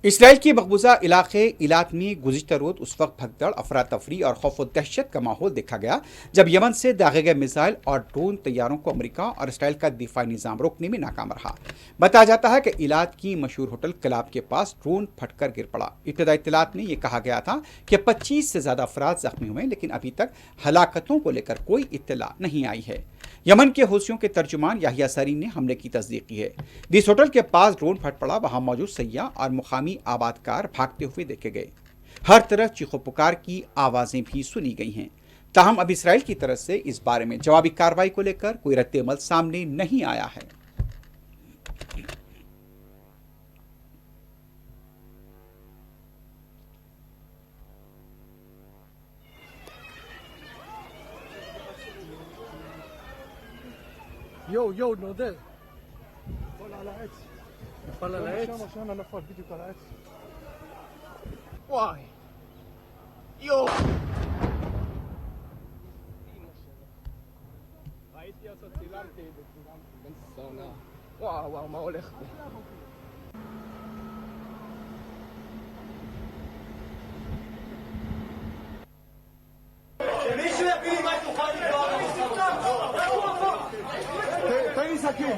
इसराइल की मकबूजा इलाके इलाक में गुज़िश्ता रोज़ उस वक्त भगदड़, अफरा तफरी और खौफ व दहशत का माहौल देखा गया जब यमन से दागे गए मिसाइल और ड्रोन तैयारों को अमेरिका और इसराइल का दिफाई निज़ाम रोकने में नाकाम रहा। बताया जाता है कि इलाक की मशहूर होटल क्लाब के पास ड्रोन फटकर गिर पड़ा। इब्तदाई इत्तलात में यह कहा गया था कि 25 से ज़्यादा अफराद जख्मी हुए, लेकिन अभी तक हलाकतों को लेकर कोई इत्तला नहीं आई है। यमन के हौसियों के तर्जुमान याहिया सरी ने हमले की तस्दीक की है। जिस होटल के पास ड्रोन फट पड़ा वहां मौजूद सयाह और मुकामी आबादकार भागते हुए देखे गए। हर तरफ चीखो पुकार की आवाजें भी सुनी गई हैं। ताहम अब इसराइल की तरफ से इस बारे में जवाबी कार्रवाई को लेकर कोई रद्द-ए-अमल सामने नहीं आया है। יואו, נודל. נפל על העץ. נפל על העץ? שם נפל בדיוק על העץ. וואי. יואו. ראיתי אותו, צילמתי בן זונה. וואו, מה הולך פה? מישהו יביא לי משהו חד לדבר. תן לי סכין.